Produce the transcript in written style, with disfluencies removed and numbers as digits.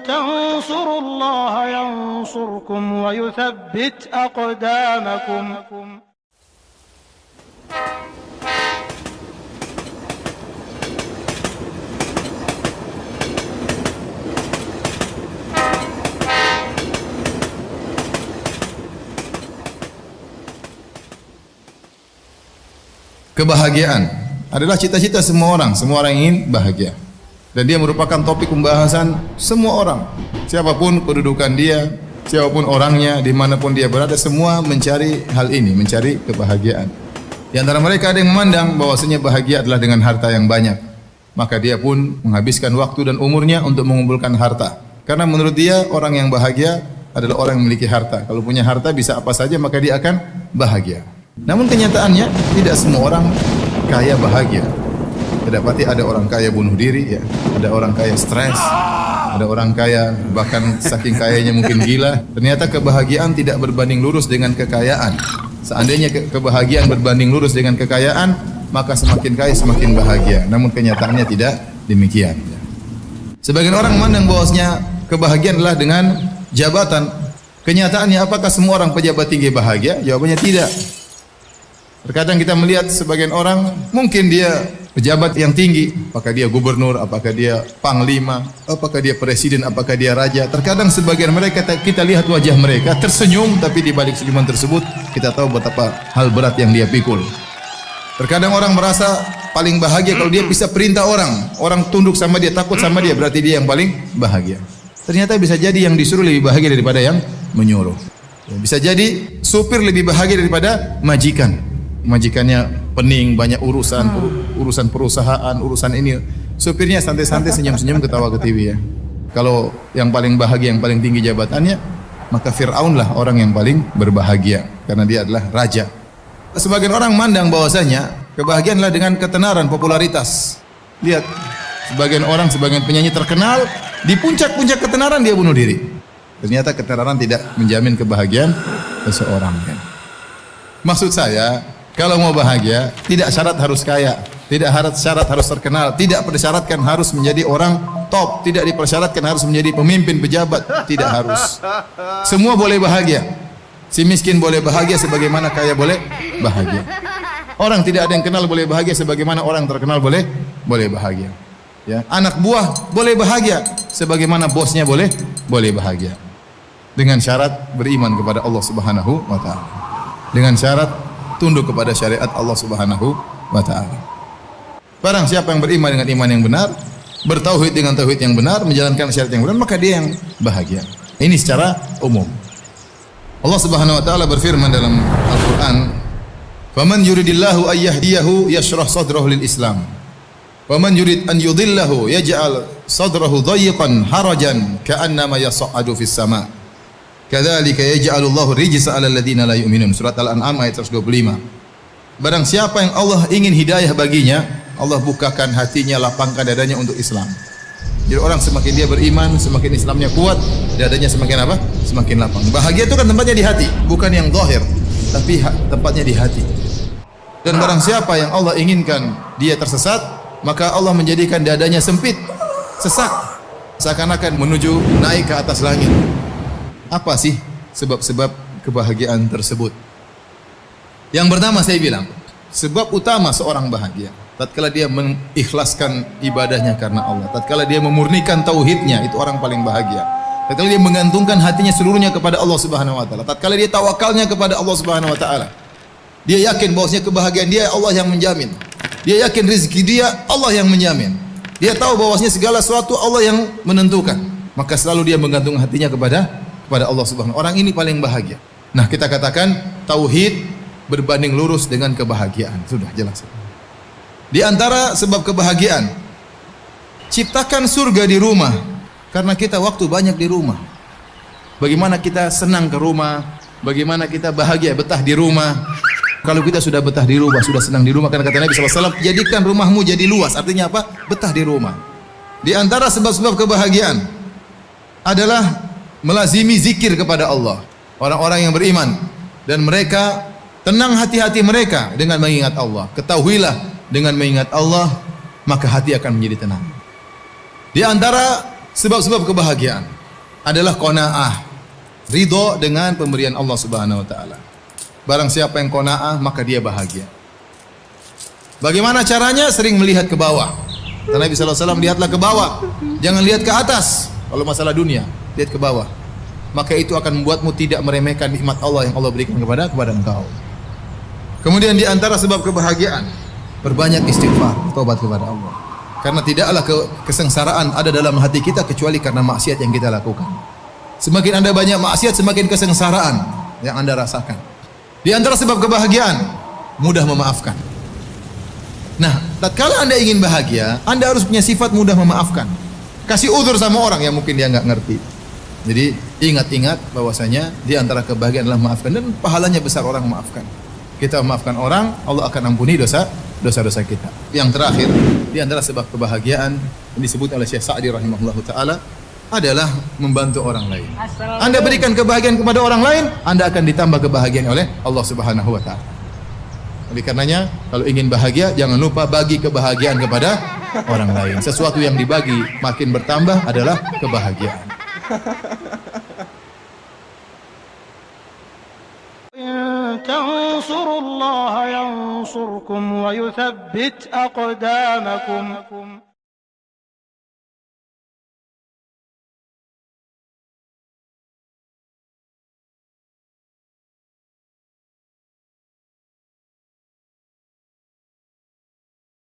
تنصروا الله ينصركم ويثبت أقدامكم. Kebahagiaan adalah cita-cita semua orang. Semua orang ingin bahagia. Dan dia merupakan topik pembahasan semua orang. Siapapun kedudukan dia, siapapun orangnya, dimanapun dia berada, semua mencari hal ini, mencari kebahagiaan. Di antara mereka ada yang memandang bahwasanya bahagia adalah dengan harta yang banyak. Maka dia pun menghabiskan waktu dan umurnya untuk mengumpulkan harta. Karena menurut dia orang yang bahagia adalah orang yang memiliki harta. Kalau punya harta bisa apa saja maka dia akan bahagia. Namun kenyataannya tidak semua orang kaya bahagia. Kedapati ada orang kaya bunuh diri, ya. Ada orang kaya stres, ada orang kaya bahkan saking kayanya mungkin gila. Ternyata kebahagiaan tidak berbanding lurus dengan kekayaan. Seandainya kebahagiaan berbanding lurus dengan kekayaan, maka semakin kaya semakin bahagia. Namun kenyataannya tidak demikian. Sebagian orang memandang bahwasanya kebahagiaan adalah dengan jabatan. Kenyataannya apakah semua orang pejabat tinggi bahagia? Jawabannya tidak. Terkadang kita melihat sebagian orang mungkin dia pejabat yang tinggi, apakah dia gubernur, apakah dia panglima, apakah dia presiden, apakah dia raja. Terkadang sebagian mereka kita lihat wajah mereka tersenyum, tapi di balik senyuman tersebut kita tahu betapa hal berat yang dia pikul. Terkadang orang merasa paling bahagia kalau dia bisa perintah orang tunduk sama dia, takut sama dia, berarti dia yang paling bahagia. Ternyata bisa jadi yang disuruh lebih bahagia daripada yang menyuruh. Bisa jadi supir lebih bahagia daripada majikan. Majikannya pening, banyak urusan perusahaan, urusan ini. Supirnya santai-santai, senyum-senyum, ketawa ke TV, ya. Kalau yang paling bahagia, yang paling tinggi jabatannya, maka Fir'aun lah orang yang paling berbahagia karena dia adalah raja. Sebagian orang mandang bahwasanya kebahagiaan adalah dengan ketenaran, popularitas. Lihat, sebagian orang, sebagian penyanyi terkenal, di puncak-puncak ketenaran dia bunuh diri. Ternyata ketenaran tidak menjamin kebahagiaan seseorang, ya. Maksud saya, kalau mau bahagia, tidak syarat harus kaya, tidak syarat harus terkenal, tidak persyaratkan harus menjadi orang top, tidak dipersyaratkan harus menjadi pemimpin, pejabat, tidak harus. Semua boleh bahagia. Si miskin boleh bahagia sebagaimana kaya boleh bahagia. Orang tidak ada yang kenal boleh bahagia sebagaimana orang terkenal boleh bahagia. Ya, anak buah boleh bahagia sebagaimana bosnya boleh bahagia. Dengan syarat beriman kepada Allah Subhanahu wa taala. Dengan syarat tunduk kepada syariat Allah Subhanahu wa taala. Barang siapa yang beriman dengan iman yang benar, bertauhid dengan tauhid yang benar, menjalankan syariat yang benar, maka dia yang bahagia. Ini secara umum. Allah Subhanahu wa taala berfirman dalam Al-Qur'an, "Faman yuridillahu ay yahdiyahu yashrah sadrahu lil Islam. Wa man yurid an yudhillahu yaj'al sadrahu dhayiqan harajan ka'annama yas'adu fis sama'. Kadzalika yaj'alullahu rijsa 'alal ladzina la yu'minun." Surat Al-An'am ayat 125. Barang siapa yang Allah ingin hidayah baginya, Allah bukakan hatinya, lapangkan dadanya untuk Islam. Jadi orang semakin dia beriman, semakin Islamnya kuat, dadanya semakin apa? Semakin lapang. Bahagia itu kan tempatnya di hati, bukan yang zahir, tapi tempatnya di hati. Dan barang siapa yang Allah inginkan dia tersesat, maka Allah menjadikan dadanya sempit, sesak, seakan-akan menuju naik ke atas langit. Apa sih sebab-sebab kebahagiaan tersebut? Yang pertama saya bilang, sebab utama seorang bahagia tatkala dia mengikhlaskan ibadahnya karena Allah, tatkala dia memurnikan tauhidnya, itu orang paling bahagia. Tatkala dia menggantungkan hatinya seluruhnya kepada Allah Subhanahu wa taala, tatkala dia tawakalnya kepada Allah Subhanahu wa taala. Dia yakin bahwasanya kebahagiaan dia Allah yang menjamin. Dia yakin rezeki dia Allah yang menjamin. Dia tahu bahwasanya segala sesuatu Allah yang menentukan. Maka selalu dia menggantung hatinya kepada Allah Subhanahu. Orang ini paling bahagia. Nah, kita katakan tauhid berbanding lurus dengan kebahagiaan. Sudah jelas. Di antara sebab kebahagiaan, ciptakan surga di rumah. Karena kita waktu banyak di rumah. Bagaimana kita senang ke rumah, bagaimana kita bahagia betah di rumah. Kalau kita sudah betah di rumah, sudah senang di rumah, karena kata Nabi SAW, jadikan rumahmu jadi luas. Artinya apa? Betah di rumah. Di antara sebab-sebab kebahagiaan adalah melazimi zikir kepada Allah. Orang-orang yang beriman dan mereka tenang hati-hati mereka dengan mengingat Allah. Ketahuilah dengan mengingat Allah maka hati akan menjadi tenang. Di antara Sebab-sebab kebahagiaan adalah qanaah, ridho dengan pemberian Allah Subhanahu wa taala. Barang siapa yang qanaah, maka dia bahagia. Bagaimana caranya? Sering melihat ke bawah. Kata Nabi sallallahu alaihi wasallam, lihatlah ke bawah, jangan lihat ke atas. Kalau masalah dunia, lihat ke bawah. Maka itu akan membuatmu tidak meremehkan nikmat Allah yang Allah berikan kepada engkau. Kemudian di antara sebab kebahagiaan, berbanyak istighfar, taubat kepada Allah. Karena tidaklah kesengsaraan ada dalam hati kita kecuali karena maksiat yang kita lakukan. Semakin Anda banyak maksiat, semakin kesengsaraan yang Anda rasakan. Di antara sebab kebahagiaan, mudah memaafkan. Nah, tatkala Anda ingin bahagia, Anda harus punya sifat mudah memaafkan. Kasih uzur sama orang yang mungkin dia nggak ngerti. Jadi ingat-ingat bahwasanya di antara kebahagiaan adalah memaafkan, dan pahalanya besar orang memaafkan. Kita memaafkan orang, Allah akan ampuni dosa-dosa kita. Yang terakhir, di antara sebab kebahagiaan yang disebut oleh Syekh Sa'di rahimahullahu taala adalah membantu orang lain. Anda berikan kebahagiaan kepada orang lain, Anda akan ditambah kebahagiaan oleh Allah Subhanahu wa taala. Oleh karenanya, kalau ingin bahagia, jangan lupa bagi kebahagiaan kepada orang lain. Sesuatu yang dibagi makin bertambah adalah kebahagiaan. تنصروا الله ينصركم ويثبت أقدامكم